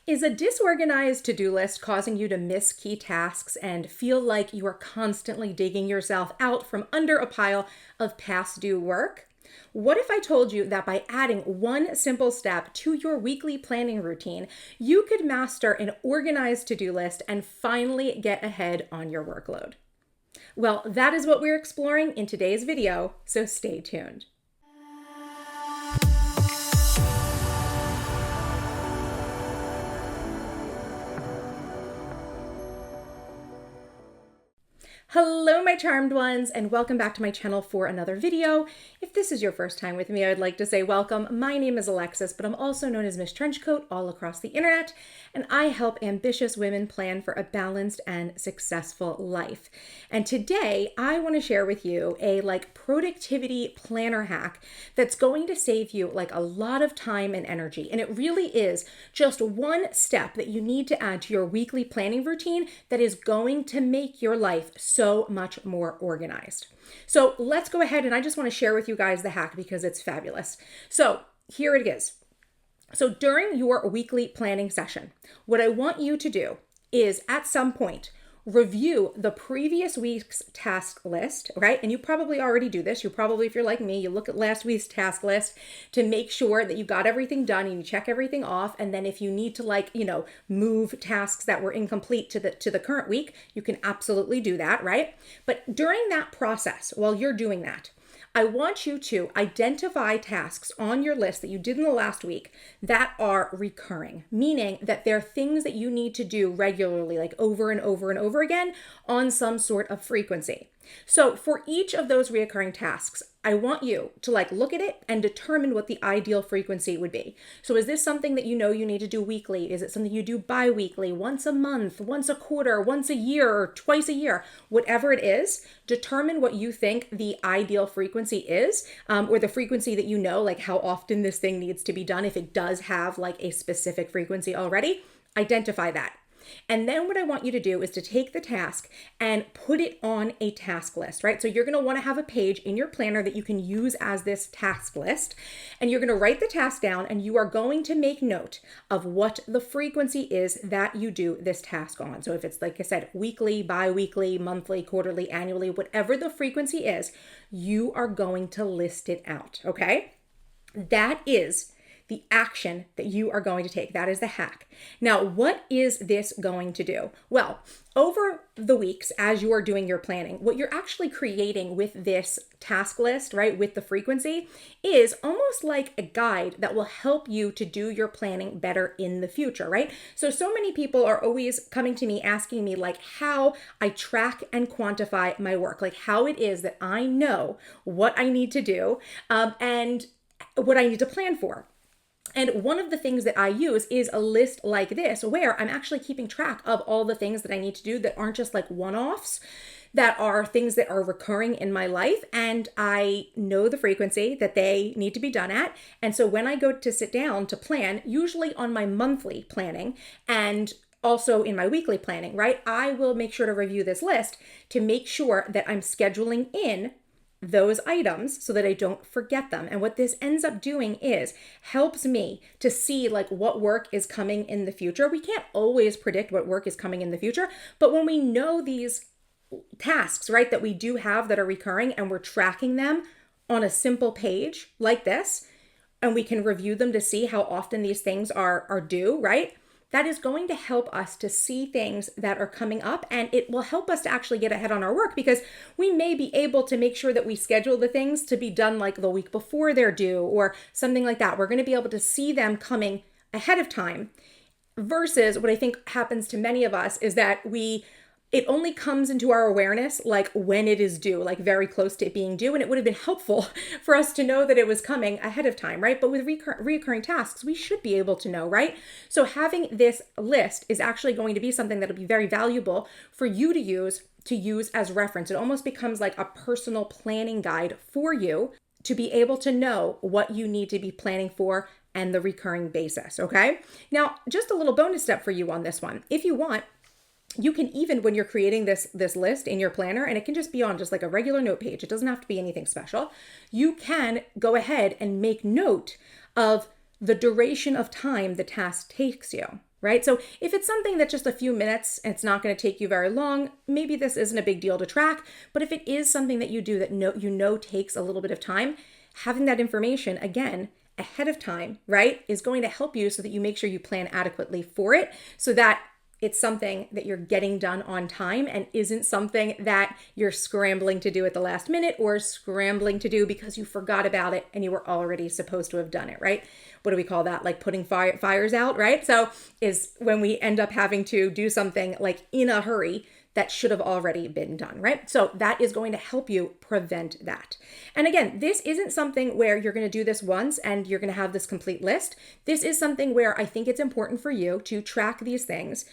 Is a disorganized to-do list causing you to miss key tasks and feel like you are constantly digging yourself out from under a pile of past due work? What if I told you that by adding one simple step to your weekly planning routine, you could master an organized to-do list and finally get ahead on your workload? Well, that is what we're exploring in today's video, so stay tuned. Hello, my charmed ones, and welcome back to my channel for another video. If this is your first time with me, I would like to say welcome. My name is Alexis, but I'm also known as MissTrenchcoat all across the internet, and I help ambitious women plan for a balanced and successful life. And today, I want to share with you a productivity planner hack that's going to save you a lot of time and energy. And it really is just one step that you need to add to your weekly planning routine that is going to make your life so much more organized. So let's go ahead, and I just want to share with you guys the hack because it's fabulous. So here it is. So during your weekly planning session, what I want you to do is at some point review the previous week's task list, right? And you probably already do this. You probably, if you're like me, you look at last week's task list to make sure that you got everything done and you check everything off. And then if you need to move tasks that were incomplete to the current week, you can absolutely do that, right? But during that process, while you're doing that, I want you to identify tasks on your list that you did in the last week that are recurring, meaning that they're things that you need to do regularly, over and over and over again on some sort of frequency. So for each of those reoccurring tasks, I want you to look at it and determine what the ideal frequency would be. So is this something that you know you need to do weekly? Is it something you do bi-weekly, once a month, once a quarter, once a year, or twice a year? Whatever it is, determine what you think the ideal frequency is, or the frequency that you know, how often this thing needs to be done. If it does have a specific frequency already, identify that. And then what I want you to do is to take the task and put it on a task list, right? So you're going to want to have a page in your planner that you can use as this task list. And you're going to write the task down and you are going to make note of what the frequency is that you do this task on. So if it's, like I said, weekly, bi-weekly, monthly, quarterly, annually, whatever the frequency is, you are going to list it out, okay? That is the action that you are going to take. That is the hack. Now, what is this going to do? Well, over the weeks, as you are doing your planning, what you're actually creating with this task list, right, with the frequency, is almost like a guide that will help you to do your planning better in the future, right? So many people are always coming to me asking me how I track and quantify my work, how it is that I know what I need to do and what I need to plan for. And one of the things that I use is a list like this, where I'm actually keeping track of all the things that I need to do that aren't just one-offs, that are things that are recurring in my life. And I know the frequency that they need to be done at. And so when I go to sit down to plan, usually on my monthly planning and also in my weekly planning, right, I will make sure to review this list to make sure that I'm scheduling in those items so that I don't forget them. And what this ends up doing is helps me to see what work is coming in the future. We can't always predict what work is coming in the future, but when we know these tasks, right, that we do have that are recurring and we're tracking them on a simple page like this, and we can review them to see how often these things are due, right? That is going to help us to see things that are coming up, and it will help us to actually get ahead on our work because we may be able to make sure that we schedule the things to be done the week before they're due or something like that. We're going to be able to see them coming ahead of time versus what I think happens to many of us is that it only comes into our awareness when it is due, very close to it being due. And it would have been helpful for us to know that it was coming ahead of time, right? But with recurring tasks, we should be able to know, right? So having this list is actually going to be something that'll be very valuable for you to use as reference. It almost becomes a personal planning guide for you to be able to know what you need to be planning for and the recurring basis, okay? Now, just a little bonus step for you on this one. If you want, you can even, when you're creating this list in your planner, and it can just be on just a regular note page, it doesn't have to be anything special, you can go ahead and make note of the duration of time the task takes you. right? So if it's something that's just a few minutes and it's not going to take you very long, maybe this isn't a big deal to track. But if it is something that you do that you know takes a little bit of time, having that information again ahead of time, right, is going to help you so that you make sure you plan adequately for it, so that it's something that you're getting done on time and isn't something that you're scrambling to do at the last minute or scrambling to do because you forgot about it and you were already supposed to have done it, right? What do we call that? Like putting fires out, right? So is when we end up having to do something like in a hurry that should have already been done, right? So that is going to help you prevent that. And again, this isn't something where you're going to do this once and you're going to have this complete list. This is something where I think it's important for you to track these things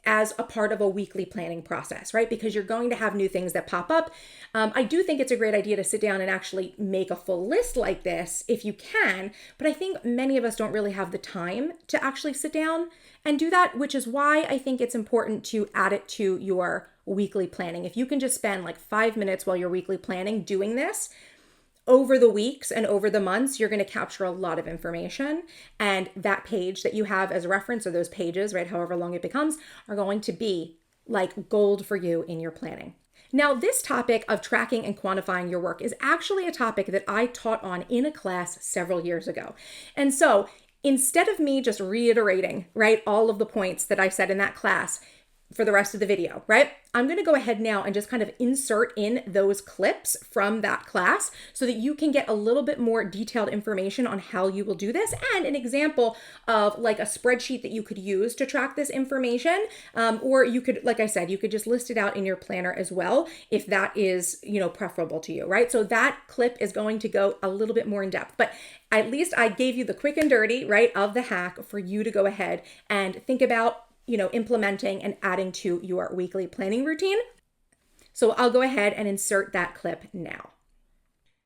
as a part of a weekly planning process, right? Because you're going to have new things that pop up. I do think it's a great idea to sit down and actually make a full list like this if you can, but I think many of us don't really have the time to actually sit down and do that, which is why I think it's important to add it to your weekly planning. If you can just spend like 5 minutes while you're weekly planning doing this, over the weeks and over the months, you're going to capture a lot of information. And that page that you have as a reference, or those pages, right, however long it becomes, are going to be like gold for you in your planning. Now, this topic of tracking and quantifying your work is actually a topic that I taught on in a class several years ago. And so instead of me just reiterating, right, all of the points that I said in that class for the rest of the video, right, I'm going to go ahead now and just kind of insert in those clips from that class so that you can get a little bit more detailed information on how you will do this and an example of like a spreadsheet that you could use to track this information. Or you could, like I said, you could just list it out in your planner as well if that is, preferable to you, right? So that clip is going to go a little bit more in depth, but at least I gave you the quick and dirty, right, of the hack for you to go ahead and think about implementing and adding to your weekly planning routine. So I'll go ahead and insert that clip now.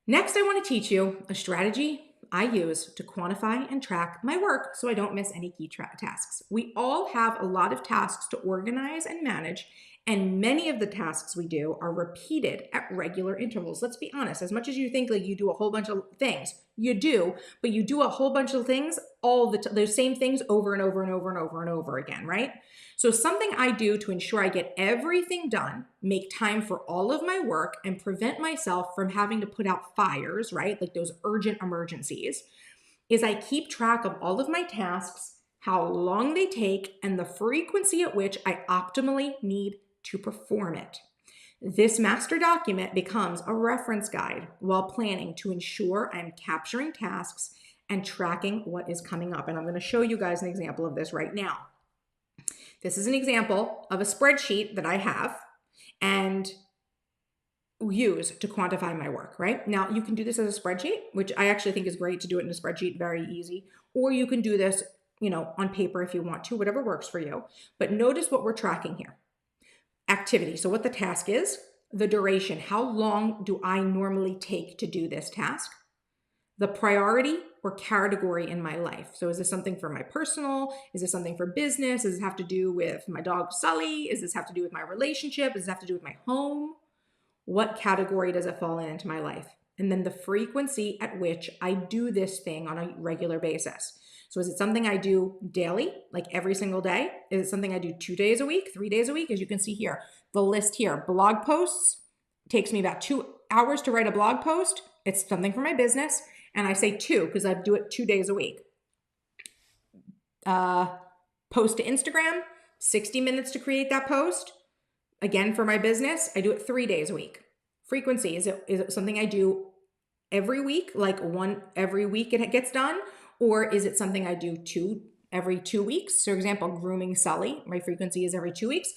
Next, I want to teach you a strategy I use to quantify and track my work so I don't miss any key tasks. We all have a lot of tasks to organize and manage, and many of the tasks we do are repeated at regular intervals. Let's be honest, as much as you think like you do a whole bunch of things, you do, but you do a whole bunch of things those same things over and over and over and over and over again, right? So something I do to ensure I get everything done, make time for all of my work, and prevent myself from having to put out fires, right? Like those urgent emergencies, is I keep track of all of my tasks, how long they take, and the frequency at which I optimally need to perform it. This master document becomes a reference guide while planning to ensure I'm capturing tasks and tracking what is coming up. And I'm going to show you guys an example of this right now. This is an example of a spreadsheet that I have and use to quantify my work, right? Now, you can do this as a spreadsheet, which I actually think is great to do it in a spreadsheet, very easy. Or you can do this, on paper if you want to, whatever works for you. But notice what we're tracking here. Activity. So what the task is, the duration, how long do I normally take to do this task? The priority or category in my life. So is this something for my personal? Is this something for business? Does this have to do with my dog Sully? Does this have to do with my relationship? Does this have to do with my home? What category does it fall into my life? And then the frequency at which I do this thing on a regular basis. So is it something I do daily, like every single day? Is it something I do 2 days a week, 3 days a week? As you can see here, the list here, blog posts, takes me about 2 hours to write a blog post. It's something for my business. And I say 2 because I do it 2 days a week. Post to Instagram, 60 minutes to create that post. Again, for my business, I do it 3 days a week. Frequency, is it something I do every week, like one every week it gets done? Or is it something I do every 2 weeks? So for example, grooming Sully, my frequency is every 2 weeks.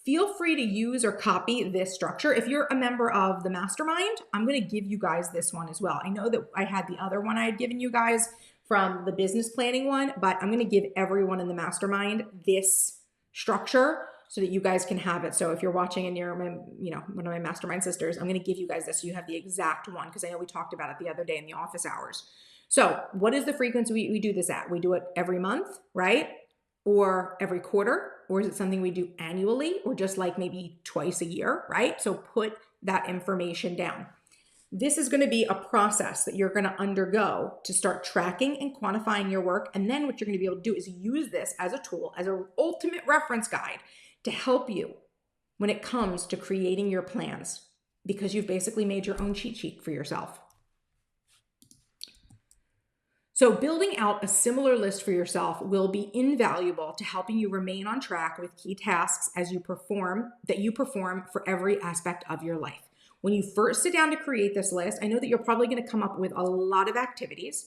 Feel free to use or copy this structure. If you're a member of the mastermind, I'm going to give you guys this one as well. I know that I had the other one I had given you guys from the business planning one, but I'm going to give everyone in the mastermind this structure so that you guys can have it. So if you're watching and you're one of my mastermind sisters, I'm going to give you guys this so you have the exact one, because I know we talked about it the other day in the office hours. So what is the frequency we do this at? We do it every month, right? Or every quarter? Or is it something we do annually, or just like maybe twice a year, right? So put that information down. This is going to be a process that you're going to undergo to start tracking and quantifying your work. And then what you're going to be able to do is use this as a tool, as an ultimate reference guide to help you when it comes to creating your plans, because you've basically made your own cheat sheet for yourself. So building out a similar list for yourself will be invaluable to helping you remain on track with key tasks that you perform for every aspect of your life. When you first sit down to create this list, I know that you're probably going to come up with a lot of activities,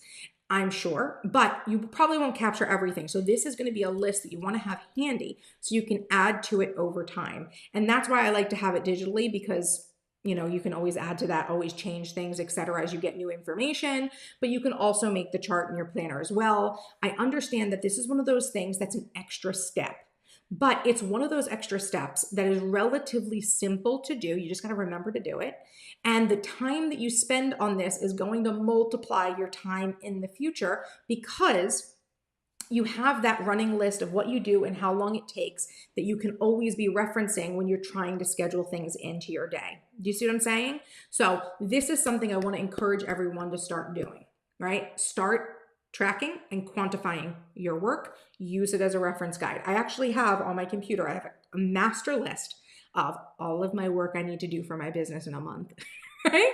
I'm sure, but you probably won't capture everything. So this is going to be a list that you want to have handy so you can add to it over time. And that's why I like to have it digitally, because you can always add to that, always change things, etc., as you get new information, but you can also make the chart in your planner as well. I understand that this is one of those things that's an extra step, but it's one of those extra steps that is relatively simple to do. You just got to remember to do it. And the time that you spend on this is going to multiply your time in the future, because you have that running list of what you do and how long it takes that you can always be referencing when you're trying to schedule things into your day. Do you see what I'm saying? So this is something I want to encourage everyone to start doing, right? Start tracking and quantifying your work. Use it as a reference guide. I actually have on my computer, I have a master list of all of my work I need to do for my business in a month, right?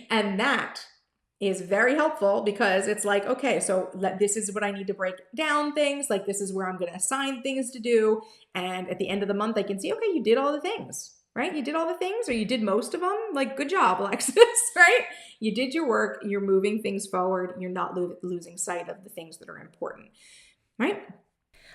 And that is very helpful, because it's like, okay, so this is what I need to break down things. Like, this is where I'm going to assign things to do. And at the end of the month, I can see, okay, you did all the things, right? You did all the things, or you did most of them. Like, good job, Alexis, right? You did your work. You're moving things forward. You're not losing sight of the things that are important, right?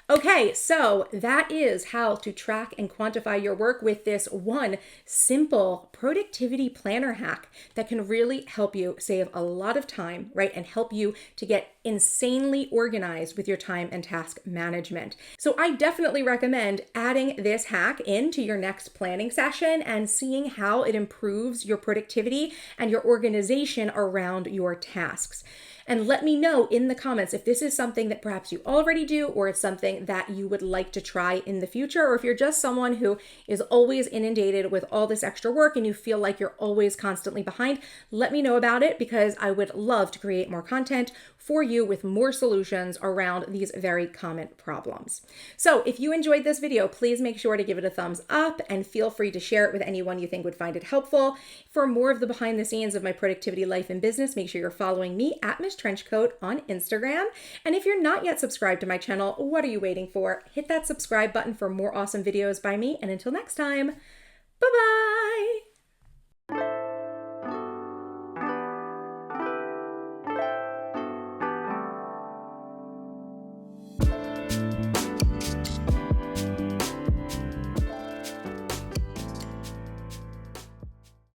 Okay, so that is how to track and quantify your work with this one simple productivity planner hack that can really help you save a lot of time, right? And help you to get insanely organized with your time and task management. So I definitely recommend adding this hack into your next planning session and seeing how it improves your productivity and your organization around your tasks. And let me know in the comments if this is something that perhaps you already do, or it's something that you would like to try in the future, or if you're just someone who is always inundated with all this extra work and you feel like you're always constantly behind. Let me know about it, because I would love to create more content for you with more solutions around these very common problems. So if you enjoyed this video, please make sure to give it a thumbs up and feel free to share it with anyone you think would find it helpful. For more of the behind the scenes of my productivity life and business, make sure you're following me at MissTrenchcoat on Instagram. And if you're not yet subscribed to my channel, what are you waiting for? Hit that subscribe button for more awesome videos by me. And until next time, bye-bye.